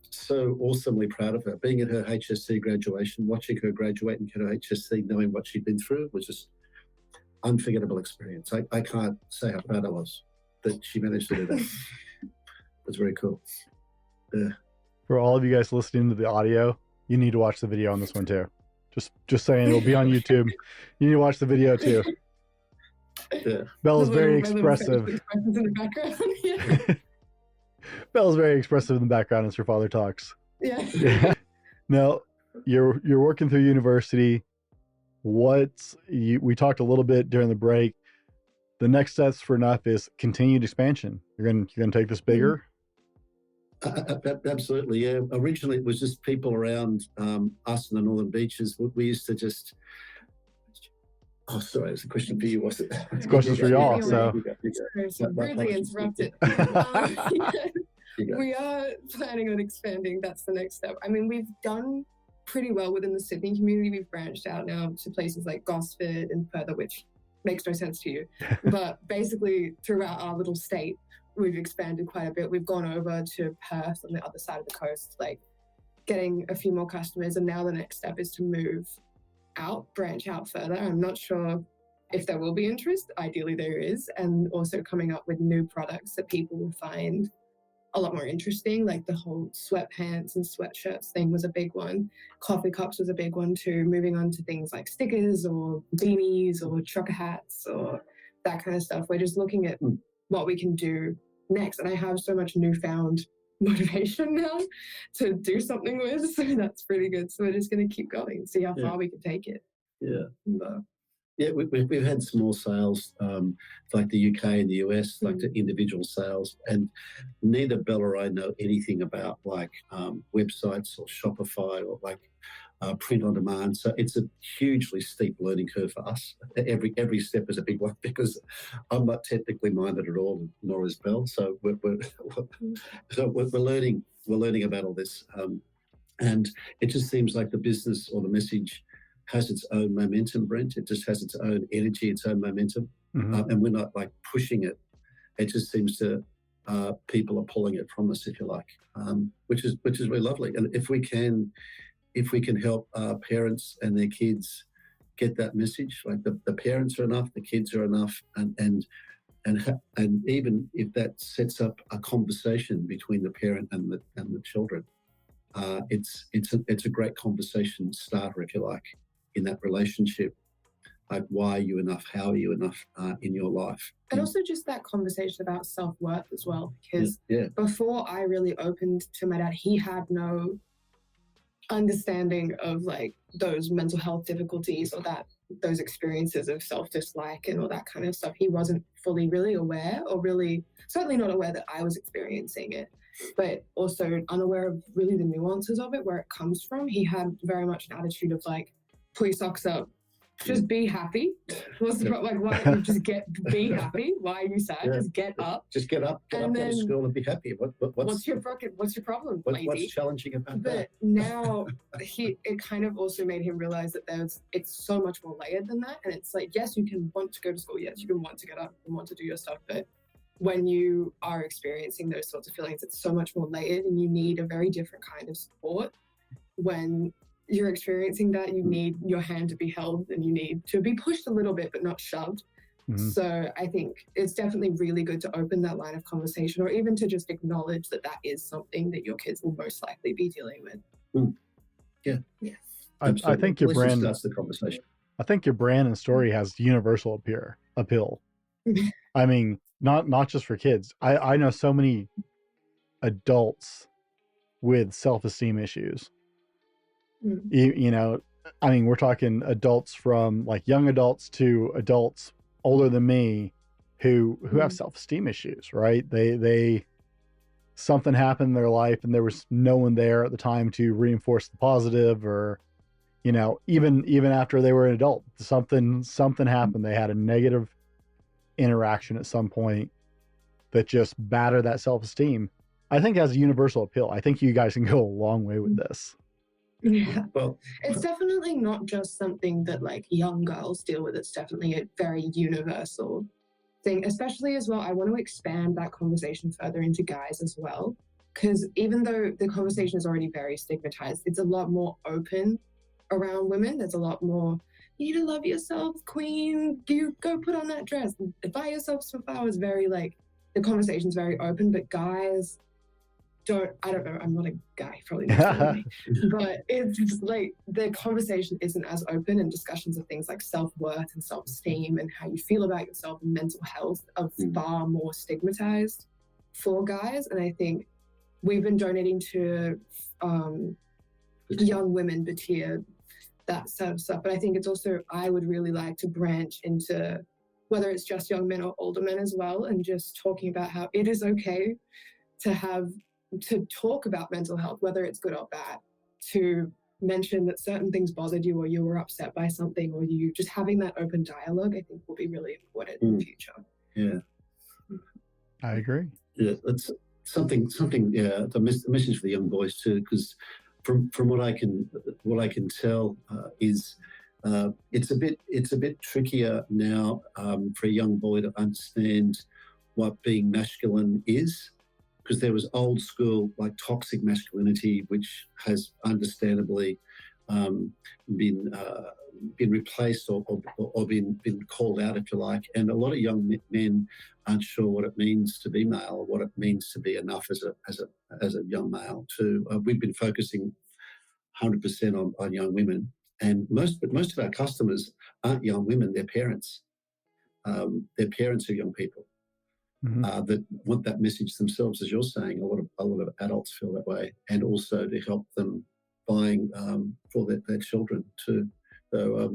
so awesomely proud of her. Being at her HSC graduation, watching her graduate and get her HSC, knowing what she'd been through, was just unforgettable experience. I can't say how proud I was that she managed to do that. It was very cool. Yeah. For all of you guys listening to the audio, you need to watch the video on this one too. Just saying, it'll be on YouTube. You need to watch the video too. Yeah. Belle's The very little facial expressive. expressions in the background. Yeah. Belle's very expressive in the background as her father talks. Yeah. Yeah. Now, you're working through university. We talked a little bit during the break. The next steps for Enough is continued expansion. You're gonna take this bigger. Absolutely, yeah. Originally, it was just people around us in the northern beaches. We used to just. Oh, sorry, it's a question for you, was it? It's questions for y'all. So Rudely interrupted. We are planning on expanding. That's the next step. I mean, we've done pretty well within the Sydney community. We've branched out now to places like Gosford and further, which makes no sense to you. But basically, throughout our little state, we've expanded quite a bit. We've gone over to Perth on the other side of the coast, like getting a few more customers. And now the next step is to move out, branch out further. I'm not sure if there will be interest. Ideally, there is. And also coming up with new products that people will find a lot more interesting, like the whole sweatpants and sweatshirts thing was a big one. Coffee cups was a big one too. Moving on to things like stickers or beanies or trucker hats or that kind of stuff. We're just looking at what we can do next. And I have so much newfound motivation now to do something with. So that's pretty good. So we're just going to keep going and see how far we can take it. Yeah. But, yeah, we've had small sales, like the UK and the US, like the individual sales, and neither Belle or I know anything about like websites or Shopify or like print on demand. So it's a hugely steep learning curve for us. Every step is a big one because I'm not technically minded at all, nor is Belle. So we're learning. We're learning about all this, and it just seems like the business or the message has its own momentum, Brent. It just has its own energy, its own momentum, and we're not like pushing it. It just seems to people are pulling it from us, if you like, which is really lovely. And if we can help parents and their kids get that message, like the parents are enough, the kids are enough, and even if that sets up a conversation between the parent and the children, it's a great conversation starter, if you like, in that relationship. Like, why are you enough? How are you enough in your life? and also just that conversation about self-worth as well, because before I really opened to my dad, he had no understanding of like those mental health difficulties or those experiences of self-dislike and all that kind of stuff. He wasn't fully really aware, or really certainly not aware that I was experiencing it, but also unaware of really the nuances of it, where it comes from. He had very much an attitude of like, pull your socks up, just be happy. What's the problem? Like, why don't you just be happy? Why are you sad? Just get up. Just get up, go to school and be happy. What's your problem, lady? What's challenging about but that? Now it kind of also made him realize that it's so much more layered than that. And it's like, yes, you can want to go to school. Yes, you can want to get up and want to do your stuff. But when you are experiencing those sorts of feelings, it's so much more layered, and you need a very different kind of support. When you're experiencing that, you need your hand to be held, and you need to be pushed a little bit, but not shoved. So I think it's definitely really good to open that line of conversation, or even to just acknowledge that is something that your kids will most likely be dealing with. Yeah. I think your brand starts the conversation. I think your brand and story has universal appeal. I mean, not just for kids. I know so many adults with self-esteem issues. You know, I mean, we're talking adults from like young adults to adults older than me who have self-esteem issues, right? They something happened in their life and there was no one there at the time to reinforce the positive, or, you know, even after they were an adult, something happened. They had a negative interaction at some point that just battered that self-esteem. I think it has a universal appeal. I think you guys can go a long way with this. Yeah. Well, It's definitely not just something that like young girls deal with. It's definitely a very universal thing, especially as well. I want to expand that conversation further into guys as well, because even though the conversation is already very stigmatized, it's a lot more open around women. There's a lot more, you need to love yourself, queen, you go put on that dress, buy yourself some flowers. Very like, the conversation's very open, but guys I don't know, I'm not a guy, probably not me, but it's just like the conversation isn't as open, and discussions of things like self-worth and self-esteem and how you feel about yourself and mental health are far more stigmatized for guys. And I think we've been donating to young women, Batir, that sort of stuff. But I think it's also, I would really like to branch into whether it's just young men or older men as well, and just talking about how it is okay to talk about mental health, whether it's good or bad, to mention that certain things bothered you, or you were upset by something, or you just having that open dialogue, I think will be really important in the future. Yeah. I agree. Yeah, that's something. Yeah, the message for the young boys too, because from what I can tell is it's a bit trickier now for a young boy to understand what being masculine is, because there was old school like toxic masculinity, which has understandably been replaced or been called out, if you like. And a lot of young men aren't sure what it means to be male, or what it means to be enough as a young male too. We've been focusing 100% on young women, and most of our customers aren't young women; they're parents. They're parents of young people. That want that message themselves, as you're saying. A lot of adults feel that way, and also to help them buying for their children too. So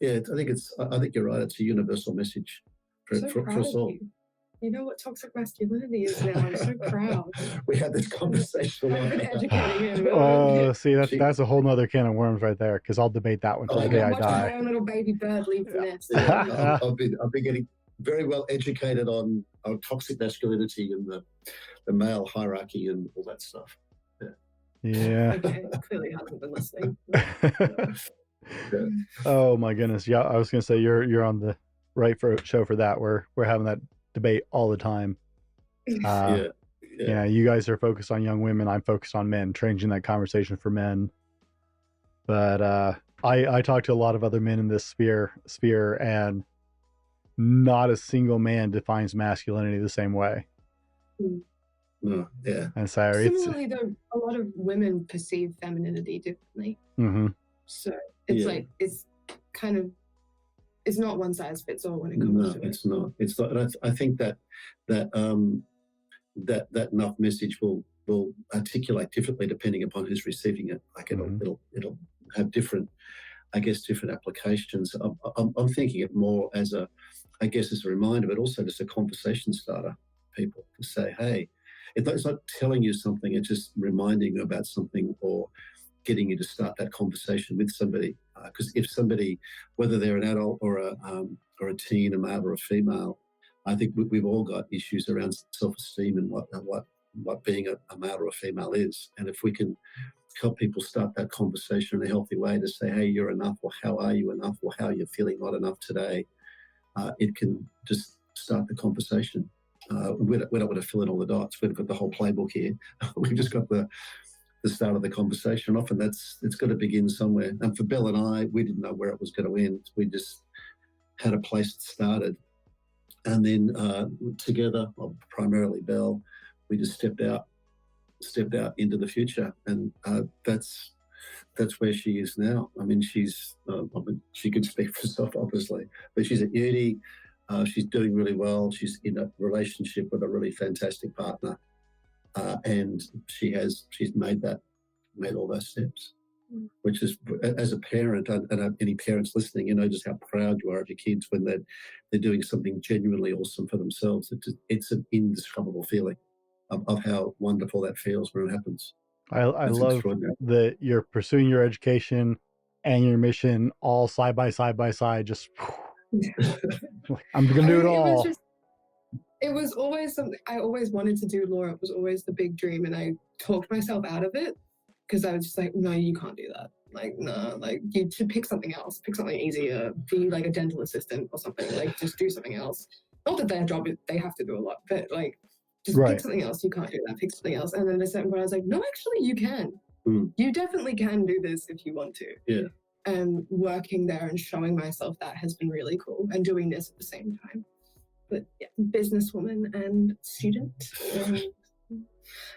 I think you're right. It's a universal message for us all. You know what toxic masculinity is now. I'm so proud. We had this conversation. I've been educating him. Oh, see, that's a whole nother can of worms right there, because I'll debate that one till the day I die. My own little baby bird leave the nest. Yeah, I've been getting very well educated on toxic masculinity and the male hierarchy and all that stuff. Yeah. Okay, clearly hasn't been listening. Yeah. Oh my goodness. Yeah, I was gonna say you're on the right show for that. We're having that debate all the time. Yeah, you guys are focused on young women. I'm focused on men, changing that conversation for men. But I talk to a lot of other men in this sphere, and not a single man defines masculinity the same way. No, yeah. And so similarly, though, a lot of women perceive femininity differently. So it's like it's kind of, it's not one size fits all when it comes to it. It's not. It's not. And I think that enough message will articulate differently depending upon who's receiving it. Like it'll have different applications. I'm thinking it more as a reminder, but also just a conversation starter. People to say, hey, it's not telling you something; it's just reminding you about something, or getting you to start that conversation with somebody. Because if somebody, whether they're an adult or a teen, a male or a female, I think we've all got issues around self-esteem and what being a male or a female is. And if we can help people start that conversation in a healthy way to say, hey, you're enough, or how are you enough, or how you're feeling not enough today, it can just start the conversation. We don't want to fill in all the dots. We've got the whole playbook here. We've just got the start of the conversation. Often it's got to begin somewhere. And for Belle and I, we didn't know where it was going to end. We just had a place that started. And then together, well, primarily Belle, we just stepped out into the future. And that's where she is now. I mean, she could speak for herself, obviously, but she's at uni. She's doing really well. She's in a relationship with a really fantastic partner. And she's made all those steps, which is, as a parent, and any parents listening, just how proud you are of your kids when they're doing something genuinely awesome for themselves. It's an indescribable feeling of how wonderful that feels when it happens. I love that you're pursuing your education and your mission all side by side. Just I'm gonna do it all. It was always something I always wanted to do. Law, it was always the big dream, and I talked myself out of it because I was just like, no, you can't do that. Like, no, like you should pick something else, pick something easier, be like a dental assistant or something. Like, just do something else. Not that their job they have to do a lot, but like, just pick something else. You can't do that. Pick something else. And then at a certain point, I was like, no, actually, you can. You definitely can do this if you want to. Yeah. And working there and showing myself that has been really cool, and doing this at the same time. But yeah, businesswoman and student.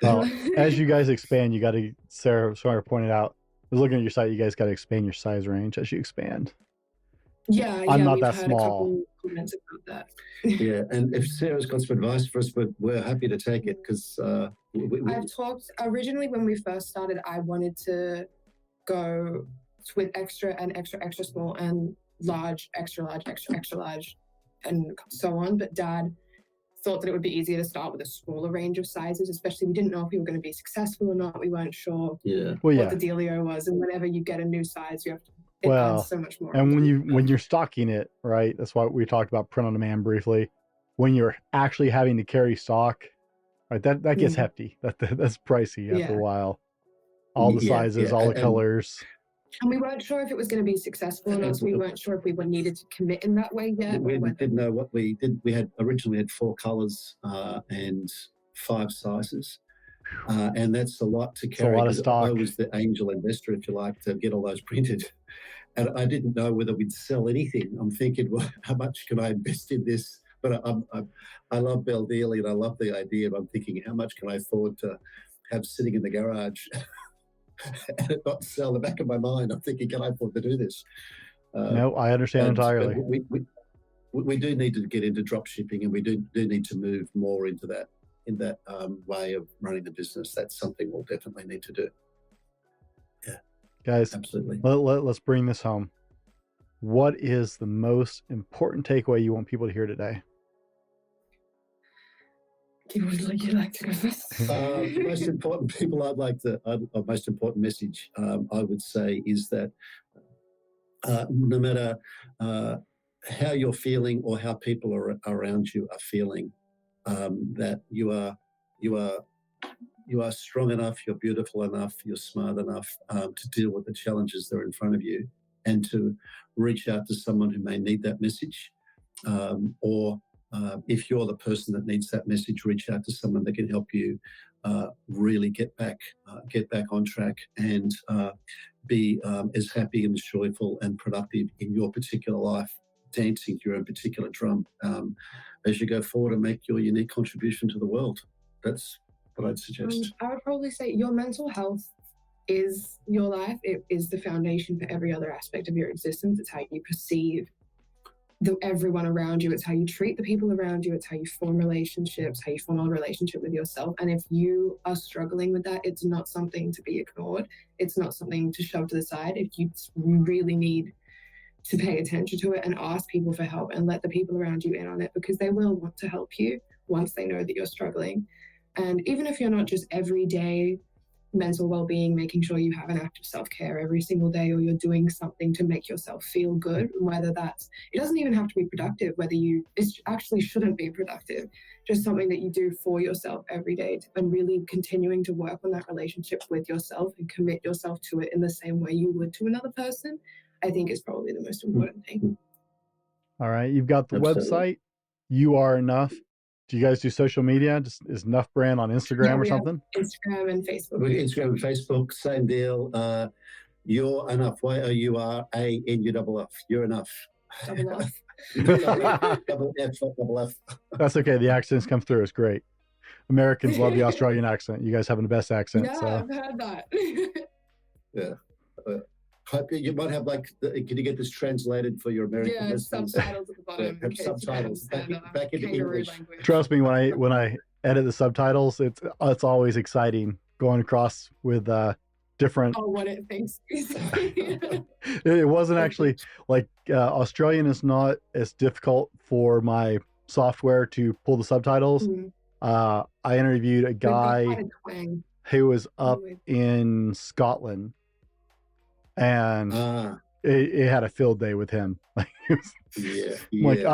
Well, as you guys expand, you got to, Sarah pointed out, I was looking at your site, you guys got to expand your size range as you expand. Yeah, I'm not we've that had small. a couple comments about that. Yeah, and if Sarah's got some advice for us, we're happy to take it because I've talked originally when we first started. I wanted to go with extra and extra small and large, extra large, and so on. But Dad thought that it would be easier to start with a smaller range of sizes, especially we didn't know if we were going to be successful or not. We weren't sure what the dealio was. And whenever you get a new size, you have to, it adds so much more. And when you're stocking it, right, that's why we talked about print on demand briefly. When you're actually having to carry stock, right, that gets hefty. That's pricey after a while. All the sizes, all the colors. And we weren't sure if it was going to be successful or not. So we weren't sure if we were needed to commit in that way yet. We didn't know what we did. We had originally 4 colors and 5 sizes. And that's a lot to carry. A lot of stock. I was the angel investor, if you like, to get all those printed. And I didn't know whether we'd sell anything. I'm thinking, well, how much can I invest in this? But I love Belle dearly and I love the idea. But I'm thinking, how much can I afford to have sitting in the garage and it not sell? In the back of my mind, I'm thinking, can I afford to do this? No, I understand entirely. We do need to get into drop shipping, and we do need to move more into that way of running the business. That's something we'll definitely need to do. Yeah, guys, absolutely. Let's bring this home. What is the most important takeaway you want people to hear today? Would you like to go first? The most important most important message I would say is that no matter how you're feeling or how people around you are feeling, that you are strong enough, you're beautiful enough, you're smart enough to deal with the challenges that are in front of you, and to reach out to someone who may need that message, or if you're the person that needs that message, reach out to someone that can help you really get back on track and be as happy and joyful and productive in your particular life, dancing to your own particular drum as you go forward and make your unique contribution to the world. That's what I'd suggest. I would probably say your mental health is your life. It is the foundation for every other aspect of your existence. It's how you perceive everyone around you. It's how you treat the people around you. It's how you form relationships, how you form a relationship with yourself. And if you are struggling with that, it's not something to be ignored. It's not something to shove to the side. If you really need to pay attention to it and ask people for help and let the people around you in on it, because they will want to help you once they know that you're struggling. And even if you're not just everyday mental well-being, making sure you have an active self-care every single day, or you're doing something to make yourself feel good, whether that's, it doesn't even have to be productive, it actually shouldn't be productive, just something that you do for yourself every day, and really continuing to work on that relationship with yourself and commit yourself to it in the same way you would to another person, I think is probably the most important thing. All right, you've got the website, You Are Enough. Do you guys do social media? Is Enough Brand on Instagram or something? Instagram and Facebook. Instagram and Facebook, same deal. You're Enough. YOURANUFF. You're Enough. Double F. Double F. That's okay. The accents come through. It's great. Americans love the Australian accent. You guys have the best accent. Yeah, so. I've heard that. Yeah. You might have can you get this translated for your American listeners? Subtitles at the bottom. Have subtitles back into English. Language. Trust me, when I edit the subtitles, it's always exciting going across with different. Oh, what it thinks. It wasn't actually Australian is not as difficult for my software to pull the subtitles. Mm-hmm. I interviewed a guy who was up in Scotland. And it had a field day with him. I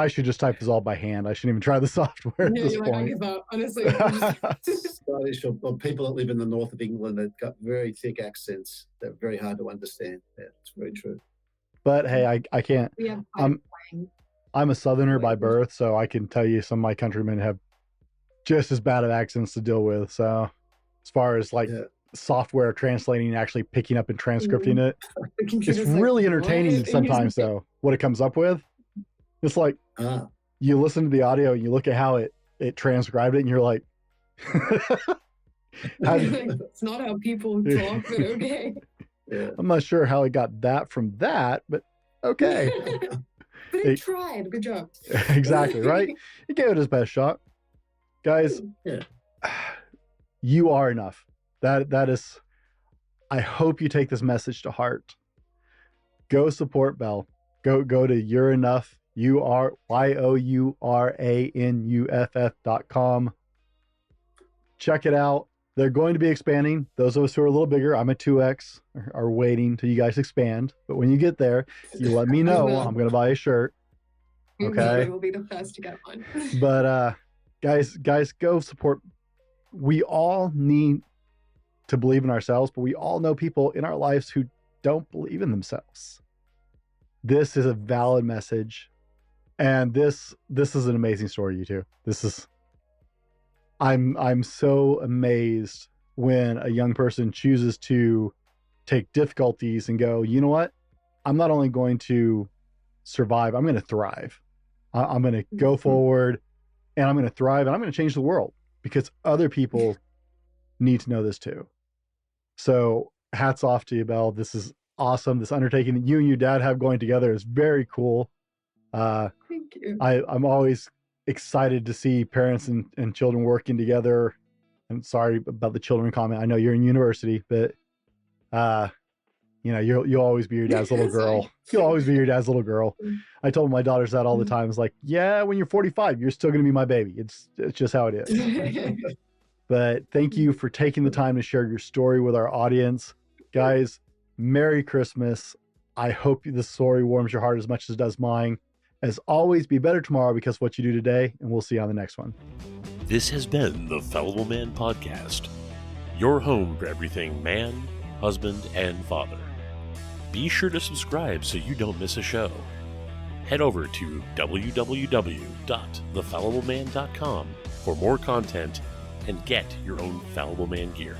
should just type this all by hand. I shouldn't even try the software at this point. I give up, honestly. Scottish or people that live in the north of England that got very thick accents. They're very hard to understand. Yeah, it's very true. But hey, I can't. I'm a Southerner by birth, so I can tell you some of my countrymen have just as bad of accents to deal with. So as far as software translating and actually picking up and transcripting it, it's really entertaining sometimes though what it comes up with. It's like you listen to the audio and you look at how it transcribed it and you're like It's not how people talk, but okay. Yeah. I'm not sure how he got that from that, but okay. But he tried. Good job. Exactly, right? He gave it his best shot. Guys, Yeah. you are enough. That is, I hope you take this message to heart. Go support Belle. Go to You're Enough. yourannuff.com. Check it out. They're going to be expanding. Those of us who are a little bigger, I'm a 2X, are waiting till you guys expand. But when you get there, you let me know. I'm going to buy a shirt. Okay. We'll be the first to get one. But guys, go support. We all need to believe in ourselves, but we all know people in our lives who don't believe in themselves. This is a valid message, and this is an amazing story, you two. This is, I'm so amazed when a young person chooses to take difficulties and go, you know what? I'm not only going to survive, I'm going to thrive. I'm going to go forward, and I'm going to thrive, and I'm going to change the world because other people need to know this too. So hats off to you, Belle. This is awesome. This undertaking that you and your dad have going together is very cool. Thank you. I'm always excited to see parents and children working together. I'm sorry about the children comment. I know you're in university, but you'll always be your dad's little girl. You'll always be your dad's little girl. I told my daughters that all the time. It's like, yeah, when you're 45, you're still going to be my baby. It's just how it is. But thank you for taking the time to share your story with our audience. Guys, Merry Christmas. I hope this story warms your heart as much as it does mine. As always, be better tomorrow because of what you do today, and we'll see you on the next one. This has been the Fallible Man Podcast, your home for everything man, husband, and father. Be sure to subscribe so you don't miss a show. Head over to www.thefallibleman.com for more content and get your own Fallible Man gear.